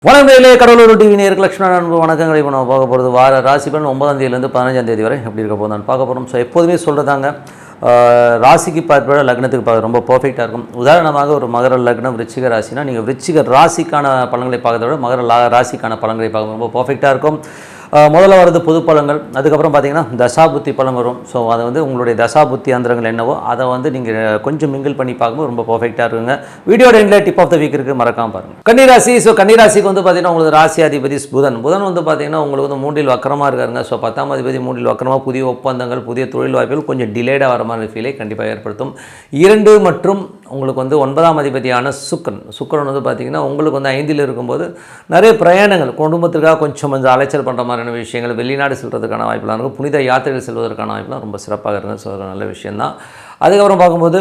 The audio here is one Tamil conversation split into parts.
வணக்கம் கடலூர் டிவி நேருக்கு லட்சுமண அன்பு வணக்கங்களை இப்போ நம்ம பார்க்க போகிறது வார ராசி பலன் 9ஆம் தேதியிலேருந்து 15ஆம் தேதி வரை எப்படி இருக்க போது நான் பார்க்க போகிறோம். ஸோ எப்போதுமே சொல்கிறதாங்க ராசிக்கு பார்ப்பட லக்னத்துக்கு பார்க்க ரொம்ப பர்ஃபெக்டாக இருக்கும். உதாரணமாக ஒரு மகர லக்னம் விருச்சிக ராசினா நீங்கள் விருச்சிக ராசிக்கான பலன்களை பார்க்கறத விட மகர ராசிக்கான பலன்களை பார்க்க ரொம்ப பர்ஃபெக்டாக இருக்கும். முதல்ல வரது பொது பலன்கள், அதுக்கப்புறம் பார்த்தீங்கன்னா தசாபுத்தி பலன் வரும். ஸோ அதை வந்து உங்களுடைய தசாபுத்தி அந்தரங்கள் என்னவோ அதை வந்து நீங்கள் கொஞ்சம் மிங்கிள் பண்ணி பார்க்கும்போது ரொம்ப பர்ஃபெக்டாக இருக்குங்க. வீடியோ எண்டில் டிப் ஆஃப் த வீக் இருக்குது, மறக்காமல் பாருங்கள். கன்னிராசி. ஸோ கன்னிராசிக்கு வந்து பார்த்தீங்கன்னா உங்களுக்கு ராசி அதிபதி புதன் வந்து பார்த்தீங்கன்னா உங்களுக்கு வந்து 3ல் வக்கரமாக இருக்காருங்க. ஸோ 10ஆம் அதிபதி 3ல் வக்கரமாக புதிய ஒப்பந்தங்கள் புதிய தொழில் வாய்ப்புகள் கொஞ்சம் டிலேடாக வர மாதிரி ஃபீலை கண்டிப்பாக ஏற்படுத்தும். 2 மற்றும் உங்களுக்கு வந்து 9ஆம் அதிபதியான சுக்கிரன் வந்து பார்த்திங்கன்னா உங்களுக்கு வந்து 5ல் இருக்கும்போது நிறைய பிரயாணங்கள் குடும்பத்திற்காக கொஞ்சம் அலைச்சல் பண்ணுற மாதிரியான விஷயங்கள், வெளிநாடு செல்வதற்கான வாய்ப்புலாம் இருக்கும். புனித யாத்திரைகள் செல்வதற்கான வாய்ப்புலாம் ரொம்ப சிறப்பாக இருக்குங்க. ஸோ நல்ல விஷயந்தான். அதுக்கப்புறம் பார்க்கும்போது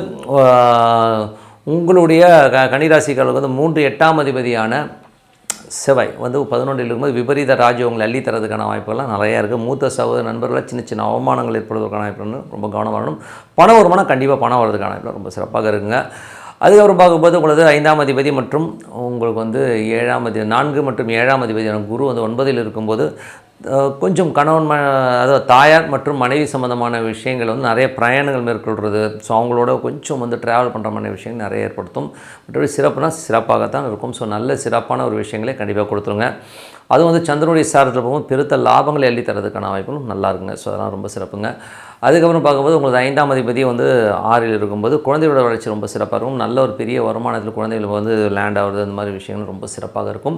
உங்களுடைய கன்னிராசிக்காரர்களுக்கு வந்து 3 8ஆம் அதிபதியான செவ்வாய் வந்து 11ல் இருக்கும்போது விபரீத ராஜ்யங்களை அள்ளி தரதுக்கான வாய்ப்புகள்லாம் நிறையா இருக்குது. மூத்த சகோதர நண்பர்களை சின்ன அவமானங்கள் ஏற்படுவதற்கான வாய்ப்புன்னு ரொம்ப கவனம் வரணும். பண வருமானம் கண்டிப்பாக பணம் வர்றதுக்கான வாய்ப்பு ரொம்ப சிறப்பாக இருக்குங்க. அதுக்கப்புறம் பார்க்கும்போது உங்களுக்கு 5ஆம் அதிபதி மற்றும் உங்களுக்கு வந்து 4 மற்றும் 7ஆம் அதிபதியான குரு வந்து 9ல் இருக்கும்போது கொஞ்சம் கணவன் அதாவது தாயார் மற்றும் மனைவி சம்மந்தமான விஷயங்கள் வந்து நிறைய பிரயாணங்கள் மேற்கொள்கிறது. ஸோ அவங்களோட கொஞ்சம் வந்து ட்ராவல் பண்ணுற மாதிரி விஷயங்கள் நிறைய ஏற்படுத்தும். மற்றபடி சிறப்பாகத்தான் இருக்கும். ஸோ நல்ல சிறப்பான ஒரு விஷயங்களே கண்டிப்பாக கொடுத்துருங்க. அதுவும் வந்து சந்திரனுடைய சாரத்தில் போகும்போது பெருத்த லாபங்களை அள்ளி தரதுக்கான வாய்ப்புகளும் நல்லா இருக்குங்க. ஸோ அதெல்லாம் ரொம்ப சிறப்புங்க. அதுக்கப்புறம் பார்க்கும்போது உங்களுக்கு 5ஆம் அதிபதி வந்து 6ல் இருக்கும்போது குழந்தைகளோட வளர்ச்சி ரொம்ப சிறப்பாக இருக்கும். நல்ல ஒரு பெரிய வருமானத்தில் குழந்தைகள் வந்து லேண்ட் ஆகுறது, அந்த மாதிரி விஷயங்கள் ரொம்ப சிறப்பாக இருக்கும்.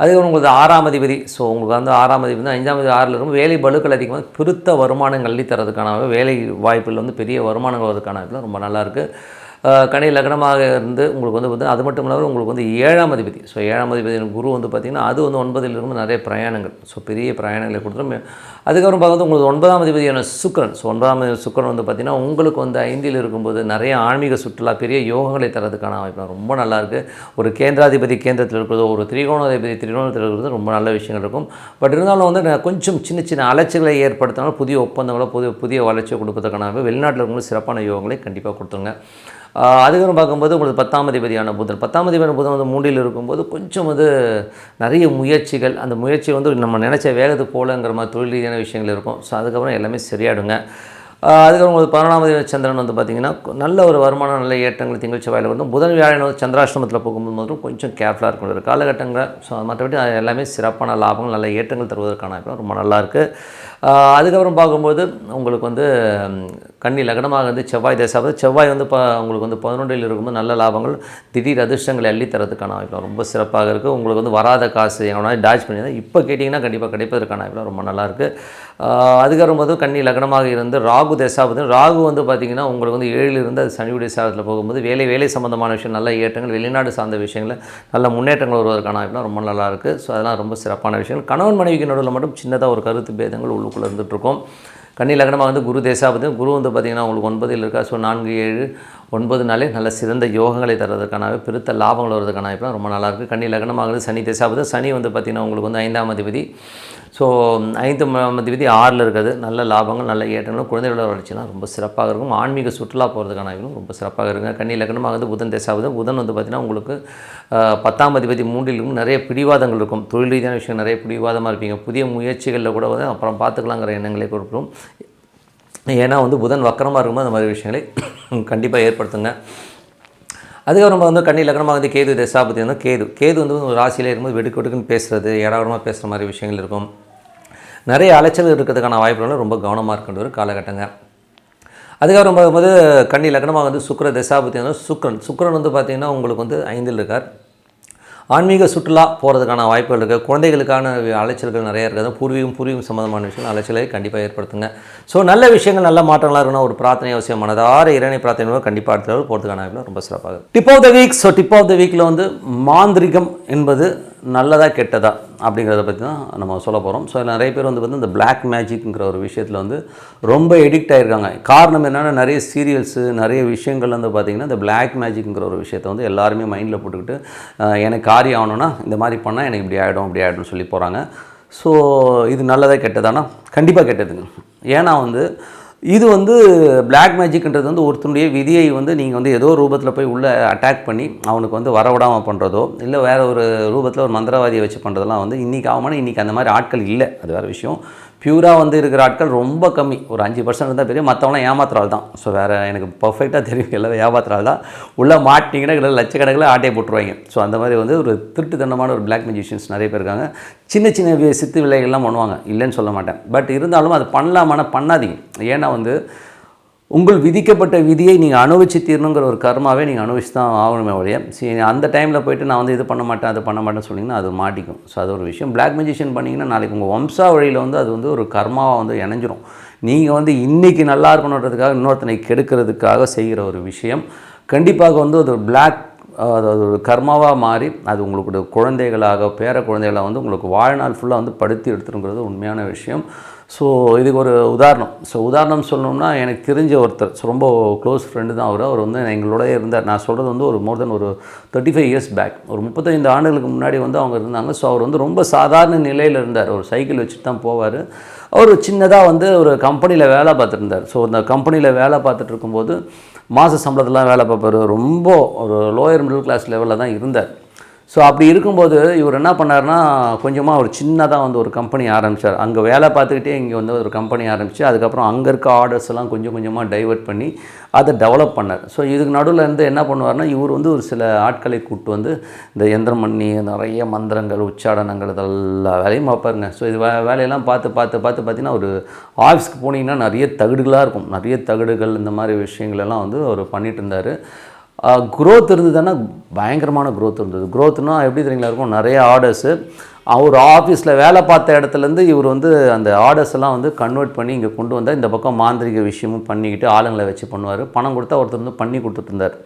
அதுக்கப்புறம் உங்களுக்கு 6ஆம் அதிபதி. ஸோ உங்களுக்கு வந்து 6ஆம் அதிபதி வந்து 5ஆம் அதிபதி 6ல் இருக்கும். வேலை பளுக்கள் அதிகமாக பெருத்த வருமானங்கள் அள்ளி தரதுக்கான வேலை வாய்ப்பில் வந்து பெரிய வருமானங்கள் வரதுக்கான வாய்ப்புலாம் ரொம்ப நல்லாயிருக்கு. கனி லக்னமாக இருந்து உங்களுக்கு வந்து அது மட்டும் இல்லாமல் உங்களுக்கு வந்து 7ஆம் அதிபதி. ஸோ 7ஆம் அதிபதி குரு வந்து பார்த்திங்கன்னா அது வந்து 9ல் இருக்கும்போது நிறைய பிரயாணங்கள், ஸோ பெரிய பிரயாணங்களை கொடுத்துரும். அதுக்கப்புறம் பார்க்குறது உங்களுக்கு 9ஆம் அதிபதியான சுக்கிரன். ஸோ 9ஆம் சுக்கிரன் வந்து பார்த்திங்கன்னா உங்களுக்கு வந்து 5ல் இருக்கும்போது நிறைய ஆன்மீக சுற்றுலா பெரிய யோகங்களை தரதுக்கான வாய்ப்பு ரொம்ப நல்லாயிருக்கு. ஒரு கேந்திராதிபதி கேந்திரத்தில் இருக்கிறதோ, ஒரு திரிகோணாதிபதி திரிகோணத்தில் இருக்கிறது ரொம்ப நல்ல விஷயங்கள் இருக்கும். பட் இருந்தாலும் வந்து கொஞ்சம் சின்ன அலைச்சல்களை ஏற்படுத்தினாலும் புதிய ஒப்பந்தங்களோ புதிய வளர்ச்சியை கொடுப்பதற்கான வெளிநாட்டில் இருக்கும்போது சிறப்பான யோகங்களை கண்டிப்பாக கொடுத்துருங்க. அதுக்கப்புறம் பார்க்கும்போது உங்களுக்கு 10ஆம் அதிபதியான புதன் வந்து 3ல் இருக்கும்போது கொஞ்சம் வந்து நிறைய முயற்சிகள், அந்த முயற்சி வந்து நம்ம நினச்ச வேகத்துக்கு போகலங்கிற மாதிரி தொழில் ரீதியான விஷயங்கள் இருக்கும். ஸோ அதுக்கப்புறம் எல்லாமே சரியாயிடுங்க. அதுக்கப்புறம் உங்களுக்கு 11ஆம் அதிபதி சந்திரன் வந்து பார்த்திங்கன்னா நல்ல ஒரு வருமானம், நல்ல ஏற்றங்கள் திங்கள் செவ்வாயில் வந்து புதன் வியாழன் வந்து சந்திராஷ்டமத்தில் போகும்போது மட்டும் கொஞ்சம் கேர்ஃபுல்லாக இருக்கும் ஒரு காலகட்டங்கள். ஸோ மற்றபடி எல்லாமே சிறப்பான லாபங்கள் நல்ல ஏற்றங்கள் தருவதற்கான ரொம்ப நல்லாயிருக்கு. அதுக்கப்புறம் பார்க்கும்போது உங்களுக்கு வந்து கன்னி லக்னமாக வந்து செவ்வாய் செவ்வாய் வந்து உங்களுக்கு வந்து 11ல் இருக்கும்போது நல்ல லாபங்கள் திடீர் அதிர்ஷ்டங்களை அள்ளி தரதுக்கான வாய்ப்பு ரொம்ப சிறப்பாக இருக்குது. உங்களுக்கு வந்து வராத காசு எங்கன்னா டாச் பண்ணி இப்போ கேட்டிங்கன்னா கண்டிப்பாக கிடைப்பதற்கான வாய்ப்பு ரொம்ப நல்லாயிருக்கு. அதுக்கப்புறம் போது கன்னி லக்னமாக இருந்து ராகு வந்து பார்த்திங்கன்னா உங்களுக்கு வந்து 7ல் இருந்து அது சனியுடைய சாரத்தில் போகும்போது வேலை சம்மந்தமான விஷயம் நல்ல ஏற்றங்கள், வெளிநாடு சார்ந்த விஷயங்களில் நல்ல முன்னேற்றங்கள் வருவதற்கான வாய்ப்புலாம் ரொம்ப நல்லாயிருக்கு. ஸோ அதெல்லாம் ரொம்ப சிறப்பான விஷயங்கள். கணவன் மனைவிக்கு நடுவில் மட்டும் சின்னதாக ஒரு கருத்து பேதங்கள் உள்ளுக்குள்ளே இருந்துகிட்ருக்கும். கன்னி லக்னமாக வந்து குரு வந்து பார்த்திங்கன்னா உங்களுக்கு 9ல் இருக்கா. ஸோ 4 7 9 நாளே நல்ல சிறந்த யோகங்களை தரதுக்கான பெருத்த லாபங்கள் வருவதற்கான வாய்ப்புலாம் ரொம்ப நல்லாயிருக்கு. கன்னி லக்னமாக சனி வந்து பார்த்திங்கன்னா உங்களுக்கு வந்து 5ஆம் அதிபதி. ஸோ 5ஆம் அதிபதி 6ல் இருக்கிறது. நல்ல லாபங்கள் நல்ல ஏற்றங்களும் குழந்தைகளோட வளர்ச்சிலாம் ரொம்ப சிறப்பாக இருக்கும். ஆன்மீக சுற்றுலா போகிறதுக்கான வாய்ப்பும் ரொம்ப சிறப்பாக இருக்குங்க. கன்னி லக்னமாக வந்து புதன் வந்து பார்த்திங்கன்னா உங்களுக்கு 10ஆம் அதிபதி 3ல் நிறைய பிடிவாதங்கள் இருக்கும். தொழில் ரீதியான விஷயம் நிறைய பிடிவாதமாக இருப்பீங்க. புதிய முயற்சிகளில் கூட வந்து அப்புறம் பார்த்துக்கலாங்கிற எண்ணங்களை கொடுக்கும். ஏன்னா வந்து புதன் வக்கரமாக இருக்கும்போது அந்த மாதிரி விஷயங்களை கண்டிப்பாக ஏற்படுத்துங்க. அதுக்கப்புறம் வந்து கன்னி லக்னமாக வந்து கேது தசாபதி வந்து கேது வந்து ஒரு ராசியிலே இருக்கும்போது வெடுக்குன்னு பேசுகிறது, ஏடாவிடமாக பேசுகிற மாதிரி விஷயங்கள் இருக்கும். நிறைய அலைச்சல் இருக்கிறதுக்கான வாய்ப்புகளும் ரொம்ப கவனமாக இருக்கின்ற ஒரு காலகட்டங்க. அதுக்கப்புறம் பார்க்கும்போது கன்னி லக்னமாக வந்து சுக்கிர தசாபதி வந்து சுக்கிரன் வந்து பார்த்திங்கன்னா உங்களுக்கு வந்து 5ல் இருக்கார். ஆன்மீக சுற்றுலா போகிறதுக்கான வாய்ப்புகள் இருக்குது. குழந்தைகளுக்கான அலைச்சல்கள் நிறையா இருக்குது. பூர்வீகம் சம்மந்தமான விஷயங்கள் அலைச்சலை கண்டிப்பாக ஏற்படுத்துங்க. ஸோ நல்ல விஷயங்கள் நல்ல மாற்றங்களாக இருக்கணும். ஒரு பிரார்த்தனை அவசியம், மனதார இறைவனை பிரார்த்தனை கண்டிப்பாக அடுத்த போகிறதுக்கான வாய்ப்புகள் ரொம்ப சிறப்பாக. Tip of the week. So tip of the வீக்கில் வந்து மாந்திரிகம் என்பது நல்லதா கெட்டதா அப்படிங்கிறத பற்றி தான் நம்ம சொல்ல போகிறோம். ஸோ நிறைய பேர் வந்து இந்த பிளாக் மேஜிக்ங்கிற ஒரு விஷயத்தில் வந்து ரொம்ப எடிக்ட் ஆகிருக்காங்க. காரணம் என்னென்னா நிறைய சீரியல்ஸு நிறைய விஷயங்கள் வந்து பார்த்திங்கன்னா இந்த பிளாக் மேஜிக்ங்கிற ஒரு விஷயத்தை வந்து எல்லாருமே மைண்டில் போட்டுக்கிட்டு எனக்கு காரியம் ஆகணும்னா இந்த மாதிரி பண்ணால் எனக்கு இப்படி ஆகிடும்னு சொல்லி போகிறாங்க. ஸோ இது நல்லதா கெட்டதானா கண்டிப்பாக கெட்டதுங்க. ஏன்னா வந்து இது வந்து பிளாக் மேஜிக்ன்றது வந்து ஒருத்தனுடைய விதியை வந்து நீங்கள் வந்து ஏதோ ரூபத்தில் போய் உள்ளே அட்டாக் பண்ணி அவனுக்கு வந்து வரவிடாமல் பண்ணுறதோ இல்லை வேறு ஒரு ரூபத்தில் ஒரு மந்திரவாதியை வச்சு பண்ணுறதெல்லாம் வந்து இன்றைக்கி ஆகுமானா இன்றைக்கி அந்த மாதிரி ஆட்கள் இல்லை, அது வேறு விஷயம். பியூராக வந்து இருக்கிற ஆட்கள் ரொம்ப கம்மி, ஒரு 5% இருந்தால் பெரிய, மற்றவங்களாம் ஏமாத்துறாள் தான். ஸோ வேறு எனக்கு பர்ஃபெக்டாக தெரியும், எல்லாம் ஏமாத்துறாள் தான். உள்ளே மாட்டிங்கன்னா கிட்ட லட்சக்கணக்கில் ஆட்டையை போட்டுருவாங்க. ஸோ அந்த மாதிரி வந்து ஒரு திருட்டுத்தனமான ஒரு பிளாக் மேஜிஷியன்ஸ் நிறைய பேர் இருக்காங்க. சின்ன சின்ன சித்து விலைகள்லாம் பண்ணுவாங்க, இல்லைன்னு சொல்ல மாட்டேன். பட் இருந்தாலும் அது பண்ணலாமான்னா பண்ணாதீங்க. ஏன்னா வந்து உங்கள் விதிக்கப்பட்ட விதியை நீங்கள் அனுபவிச்சு தீரணுங்கிற ஒரு கர்மாவே நீங்கள் அனுபவிச்சு தான் ஆகணுமே ஒழிய, சரி அந்த டைமில் போய்ட்டு நான் வந்து இது பண்ண மாட்டேன் அது பண்ண மாட்டேன்னு சொன்னிங்கன்னா அது மாட்டிக்கும். ஸோ அது ஒரு விஷயம். பிளாக் மேஜிஷியன் பண்ணிங்கன்னா நாளைக்கு உங்கள் வம்சா வழியில் வந்து அது வந்து ஒரு கர்மாவாக வந்து இணைஞ்சிரும். நீங்கள் வந்து இன்றைக்கி நல்லா இருக்கணுன்றதுக்காக இன்னொருத்தனை கெடுக்கிறதுக்காக செய்கிற ஒரு விஷயம் கண்டிப்பாக வந்து அது பிளாக் அது ஒரு கர்மாவாக மாறி அது உங்களுக்கு குழந்தைகளாக பேர குழந்தைகளாக வந்து உங்களுக்கு வாழ்நாள் ஃபுல்லாக வந்து படுத்தி எடுத்துருங்கிறது உண்மையான விஷயம். ஸோ இதுக்கு ஒரு உதாரணம். உதாரணம் சொல்லணும்னா எனக்கு தெரிஞ்ச ஒருத்தர், ரொம்ப க்ளோஸ் ஃப்ரெண்டு தான் அவர் வந்து எங்களோட இருந்தார். நான் சொல்கிறது வந்து ஒரு மோர் தென் ஒரு 35 இயர்ஸ் பேக், ஒரு 35 ஆண்டுகளுக்கு முன்னாடி வந்து அவங்க இருந்தாங்க. ஸோ அவர் வந்து ரொம்ப சாதாரண நிலையில் இருந்தார். ஒரு சைக்கிள் வச்சுட்டு தான் போவார். அவர் சின்னதாக வந்து ஒரு கம்பெனியில் வேலை பார்த்துருந்தார். ஸோ அந்த கம்பெனியில் வேலை பார்த்துட்டு இருக்கும்போது மாத சம்பளத்தெலாம் வேலை பார்ப்பார். ரொம்ப ஒரு லோயர் மிடில் கிளாஸ் லெவலில் தான் இருந்தார். ஸோ அப்படி இருக்கும்போது இவர் என்ன பண்ணார்னா, கொஞ்சமாக ஒரு சின்னதாக வந்து ஒரு கம்பெனி ஆரம்பித்தார். அங்கே வேலை பார்த்துக்கிட்டே இங்கே வந்து ஒரு கம்பெனி ஆரம்பித்து அதுக்கப்புறம் அங்கே இருக்க ஆர்டர்ஸ் எல்லாம் கொஞ்சம் கொஞ்சமாக டைவெர்ட் பண்ணி அதை டெவலப் பண்ணார். ஸோ இதுக்கு நடுவில் இருந்து என்ன பண்ணுவார்னா, இவர் வந்து ஒரு சில ஆட்களை கூப்பிட்டு வந்து இந்த எந்திரம் பண்ணி நிறைய மந்திரங்கள் உச்சாடனங்கள் இதெல்லாம் வேலையும் பார்ப்பாருங்க. ஸோ இது வேலையெல்லாம் பார்த்து பார்த்தீங்கன்னா ஒரு ஆஃபீஸ்க்கு போனீங்கன்னா நிறைய தகடுகளாக இருக்கும், நிறைய தகடுகள் இந்த மாதிரி விஷயங்களெல்லாம் வந்து அவர் பண்ணிகிட்டு இருந்தார். க்ரோத் இருந்ததுன்னா பயங்கரமான க்ரோத் இருந்தது. க்ரோத்னா எப்படி தெரியுங்களா இருக்கும், நிறைய ஆர்டர்ஸு. அவர் ஆஃபீஸில் வேலை பார்த்த இடத்துலேருந்து இவர் வந்து அந்த ஆர்டர்ஸ் எல்லாம் வந்து கன்வெர்ட் பண்ணி இங்கே கொண்டு வந்தால் இந்த பக்கம் மாந்திரிக விஷயமும் பண்ணிக்கிட்டு ஆளுங்களை வச்சு பண்ணுவார். பணம் கொடுத்தா ஒருத்தர் வந்து பண்ணி கொடுத்துருந்தார்.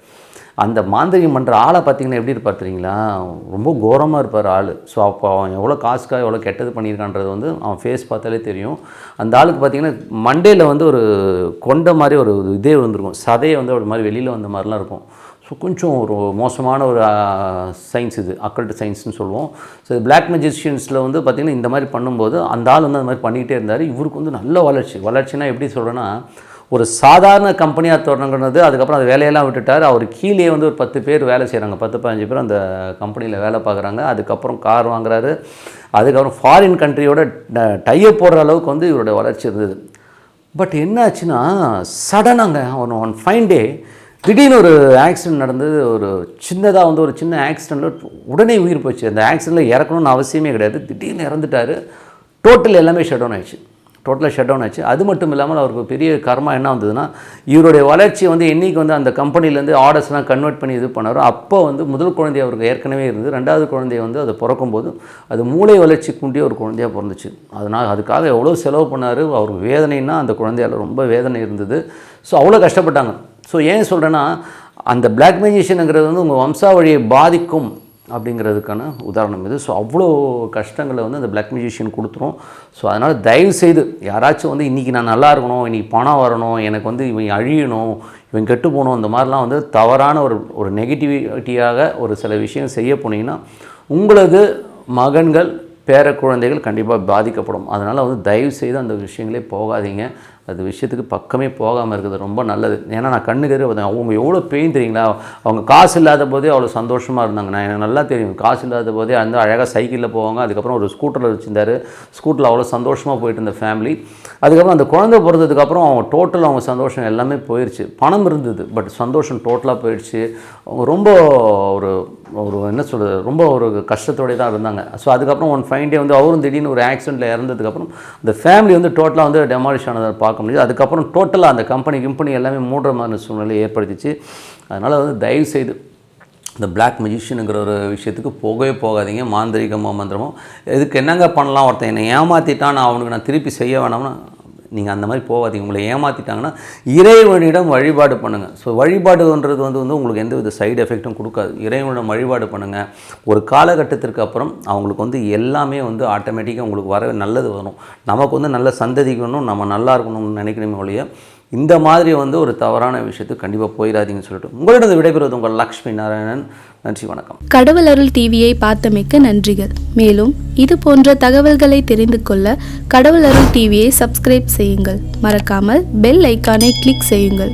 அந்த மாந்திரிகம் பண்ணுற ஆளை பார்த்திங்கன்னா எப்படி இருப்பார் தெரியுங்களா, ரொம்ப கோரமாக இருப்பார் ஆள். ஸோ அப்போ அவன் எவ்வளோ காசுக்காக எவ்வளோ கெட்டது பண்ணியிருக்கான்றது வந்து அவன் ஃபேஸ் பார்த்தாலே தெரியும். அந்த ஆளுக்கு பார்த்திங்கன்னா மண்டேயில் வந்து ஒரு கொண்ட மாதிரி ஒரு இதே வந்துருக்கும், சதையை வந்து ஒரு மாதிரி வெளியில் வந்த மாதிரிலாம் இருக்கும். ஸோ கொஞ்சம் ஒரு மோசமான ஒரு சயின்ஸ் இது, அக்கல்ட் சயின்ஸ்னு சொல்லுவோம். ஸோ பிளாக் மேஜிஷியன்ஸில் வந்து பார்த்திங்கன்னா இந்த மாதிரி பண்ணும்போது அந்த ஆள் வந்து அந்த மாதிரி பண்ணிக்கிட்டே இருந்தார். இவருக்கு வந்து நல்ல வளர்ச்சினா எப்படி சொல்கிறேன்னா, ஒரு சாதாரண கம்பெனியாக தொடங்குறது, அதுக்கப்புறம் அந்த வேலையெல்லாம் விட்டுட்டார். அவர் கீழே வந்து ஒரு 10 பேர் வேலை செய்கிறாங்க, 10-15 பேர் அந்த கம்பெனியில் வேலை பார்க்குறாங்க. அதுக்கப்புறம் கார் வாங்குறாரு. அதுக்கப்புறம் ஃபாரின் கண்ட்ரியோட டையப் போடுற அளவுக்கு வந்து இவருடைய வளர்ச்சி இருந்தது. பட் என்ன ஆச்சுன்னா, சடனாங்க ஒன் ஃபைன் டே திடீர்னு ஒரு ஆக்சிடென்ட் நடந்தது. ஒரு சின்னதாக வந்து ஒரு சின்ன ஆக்சிடெண்ட்டில் உடனே உயிர் போச்சு. அந்த ஆக்சிடெண்ட்டில் இறக்கணும்னு அவசியமே கிடையாது, திடீர்னு இறந்துட்டார். டோட்டல் எல்லாமே ஷட் டவுன் ஆயிடுச்சு, டோட்டலாக ஷட் டவுன் ஆச்சு. அது மட்டும் இல்லாமல் அவருக்கு பெரிய கர்மா என்ன வந்ததுன்னா, இவருடைய வளர்ச்சி வந்து என்றைக்கு வந்து அந்த கம்பெனிலேருந்து ஆர்டர்ஸ்லாம் கன்வெர்ட் பண்ணி இது பண்ணாரோ அப்போ வந்து முதல் குழந்தை அவருக்கு ஏற்கனவே இருந்தது. ரெண்டாவது குழந்தைய வந்து அது பிறக்கும்போது அது மூளை வளர்ச்சி கூண்டிய ஒரு குழந்தையாக பிறந்துச்சு. அதனால் அதுக்காக எவ்வளோ செலவு பண்ணார். அவருக்கு வேதனைன்னா அந்த குழந்தையால் ரொம்ப வேதனை இருந்தது. ஸோ அவ்வளோ கஷ்டப்பட்டாங்க. ஸோ ஏன் சொல்கிறேன்னா, அந்த பிளாக் மேஜிஷியனுங்கிறது வந்து உங்கள் வம்சாவழியை பாதிக்கும் அப்படிங்கிறதுக்கான உதாரணம் இது. ஸோ அவ்வளோ கஷ்டங்களை வந்து அந்த பிளாக் மேஜிஷியன் கொடுத்துரும். ஸோ அதனால் தயவுசெய்து யாராச்சும் வந்து இன்றைக்கி நான் நல்லா இருக்கணும், இன்றைக்கி பணம் வரணும், எனக்கு வந்து இவன் அழியணும், இவன் கெட்டு போகணும், இந்த மாதிரிலாம் வந்து தவறான ஒரு நெகட்டிவிட்டியாக ஒரு சில விஷயம் செய்ய போனீங்கன்னா உங்களது மகன்கள் பேர குழந்தைகள் கண்டிப்பாக பாதிக்கப்படும். அதனால் வந்து தயவுசெய்து அந்த விஷயங்களே போகாதீங்க. அது விஷயத்துக்கு பக்கமே போகாமல் இருக்கிறது ரொம்ப நல்லது. ஏன்னா நான் கண்ணுக்கறி பார்த்தேன், அவங்க எவ்வளோ பெயின் தெரியுங்களா. அவங்க காசு இல்லாத போதே அவ்வளோ சந்தோஷமாக இருந்தாங்க. நான் எனக்கு நல்லா தெரியும், காசு இல்லாத போதே அந்த அழகாக சைக்கிளில் போவாங்க. அதுக்கப்புறம் ஒரு ஸ்கூட்டரில் வச்சுருந்தார். ஸ்கூட்டரில் அவ்வளோ சந்தோஷமாக போயிட்டு இருந்த ஃபேமிலி. அதுக்கப்புறம் அந்த குழந்தை பிறந்ததுக்கப்புறம் அவங்க டோட்டலாக அவங்க சந்தோஷம் எல்லாமே போயிடுச்சு. பணம் இருந்தது, பட் சந்தோஷம் டோட்டலாக போயிடுச்சு. அவங்க ரொம்ப ஒரு என்ன சொல்கிறது, ரொம்ப ஒரு கஷ்டத்தோடய தான் இருந்தாங்க. ஸோ அதுக்கப்புறம் ஒன் ஃபைன் டே வந்து அவரும் திடீர்னு ஒரு ஆக்சிடெண்ட்டில் இறந்ததுக்கப்புறம் அந்த ஃபேமிலி வந்து டோட்டலாக வந்து டெமாலிஷ் ஆனதை பார்க்க முடியுது. அதுக்கப்புறம் டோட்டலாக அந்த கம்பெனி எல்லாமே மூடுற மாதிரி சூழ்நிலை ஏற்படுத்திச்சு. அதனால் வந்து தயவுசெய்து இந்த பிளாக் மேஜிஷியனுங்கிற ஒரு விஷயத்துக்கு போகவே போகாதீங்க. மாந்திரிகமோ மந்திரமோ இதுக்கு என்னங்க பண்ணலாம், ஒருத்தன் என்னை ஏமாற்றிட்டான், நான் அவனுக்கு நான் திருப்பி செய்ய வேணாம்னா நீங்கள் அந்த மாதிரி போகாதீங்க. உங்களை ஏமாற்றிட்டாங்கன்னா இறைவனிடம் வழிபாடு பண்ணுங்கள். ஸோ வழிபாடுன்றது வந்து உங்களுக்கு எந்த வித சைடு எஃபெக்ட்டும் கொடுக்காது. இறைவனிடம் வழிபாடு பண்ணுங்கள். ஒரு காலகட்டத்திற்கு அப்புறம் அவங்களுக்கு வந்து எல்லாமே வந்து ஆட்டோமேட்டிக்காக உங்களுக்கு வர நல்லது வரும். நமக்கு வந்து நல்ல சந்ததிக்கு வேணும், நம்ம நல்லா இருக்கணும்னு நினைக்கணுமே ஒழிய இந்த மாதிரி வந்து ஒரு தவறான விஷயத்துக்கு கண்டிப்பாக போயிடாதீங்கன்னு சொல்லிட்டு உங்களிடம் விடைபெறுவது உங்கள் லக்ஷ்மி நாராயணன். நன்றி, வணக்கம். கடவுள் அருள் டிவியை பார்த்தமைக்க நன்றிகள். மேலும் இது போன்ற தகவல்களை தெரிந்து கொள்ள கடவுள் அருள் டிவியை சப்ஸ்கிரைப் செய்யுங்கள். மறக்காமல் பெல் ஐக்கானை கிளிக் செய்யுங்கள்.